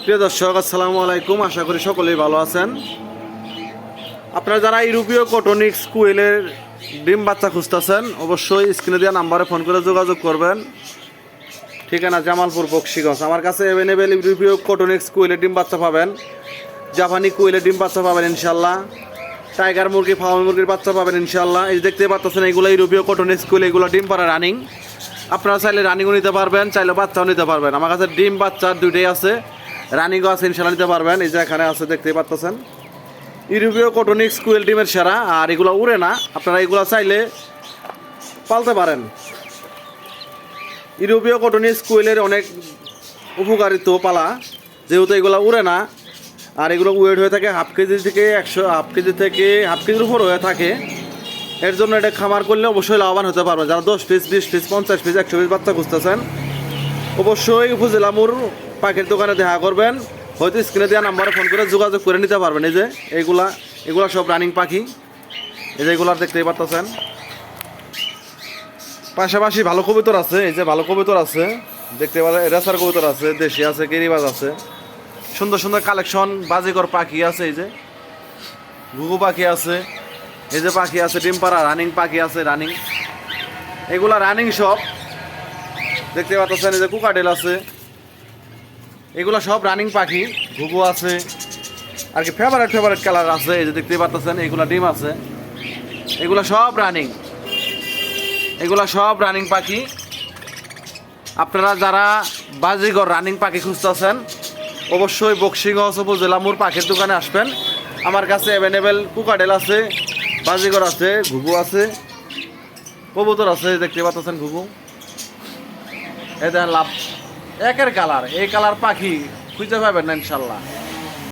প্রিয় দর্শক, আসসালামু আলাইকুম। আশা করি সকলেই ভালো আছেন। আপনারা যারা ইউরোপীয় কটনিক্স কুইলের ডিম বাচ্চা খুঁজতেছেন, অবশ্যই স্ক্রিনে দেওয়া নাম্বারে ফোন করে যোগাযোগ করবেন। ঠিকানা জামালপুর বক্সিগঞ্জ। আমার কাছে অ্যাভেলেবেল ইউরোপীয় কটনিক্স কুইলের ডিম বাচ্চা পাবেন, জাপানি কুইলের ডিম বাচ্চা পাবেন ইনশাল্লাহ, টাইগার মুরগি, ফার্ম মুরগির বাচ্চা পাবেন ইনশাল্লাহ। এই দেখতে পাচ্ছেন এগুলো ইউরোপীয় কটনিক্স কুইল, এগুলো ডিম পাড়া রানিং। আপনারা চাইলে রানিংও নিতে পারবেন, চাইলে বাচ্চাও নিতে পারবেন। আমার কাছে ডিম বাচ্চা দুইটাই আছে, রানিংও আছে, ইনশাল্লাহ নিতে পারবেন। এই যে এখানে আছে, দেখতেই পাচ্ছেন ইউরোপীয় কটনিক্স কুইল ডিমের সেরা। আর এগুলো উড়ে না, আপনারা এগুলো চাইলে পালতে পারেন। ইউরোপীয় কটনিক্স কুইলের অনেক উপকারিত পালা, যেহেতু এগুলো উড়ে না, আর এগুলো ওয়েট হয়ে থাকে হাফ কেজি থেকে হাফ কেজির উপর হয়ে থাকে। এর জন্য এটা খামার করলে অবশ্যই লাভবান হতে পারবেন। যারা 10 পিস, 20 পিস, 50 পিস, 100 পিস বাচ্চা খুঁজতেছেন, অবশ্যই উপজেলা মোড় পাখির দোকানে দেখা করবেন। হয়তো স্ক্রিনে দেওয়া নাম্বারে ফোন করে যোগাযোগ করে নিতে পারবেন। এই যে এগুলা সব রানিং পাখি। এই যে এগুলা দেখতেই পাচ্ছেন। পাশাপাশি ভালো কবুতর আছে, এই যে ভালো কবুতর আছে, দেখতে পারেন রেসার কবুতর আছে, দেশি আছে, গিরিবাজ আছে, সুন্দর সুন্দর কালেকশন বাজিকর পাখি আছে। এই যে ঘুঘু পাখি আছে, এই যে পাখি আছে ডিম পাড়া রানিং পাখি আছে, রানিং। এগুলা রানিং সব দেখতে পাচ্ছেন। এই যে কুকাডেল আছে, এগুলা সব রানিং পাখি। ঘুঘু আছে, আর কি ফেভারেট কালার আছে। এই যে দেখতে পাচ্ছেন এগুলা ডিম আছে, এগুলা সব রানিং পাখি। আপনারা যারা বাজিগর রানিং পাখি খুঁজতেছেন, অবশ্যই বক্সিগঞ্জ উপজেলা মোড় পাখির দোকানে আসবেন। আমার কাছে অ্যাভেলেবেল কুকাডেল আছে, বাজিগর আছে, ঘুঘু আছে, কবুতর আছে। দেখতে পাচ্ছেন ঘুঘু, এই দেখেন লাভ একের কালার। এই কালার পাখি খুঁজে পাবেন না ইনশাল্লাহ।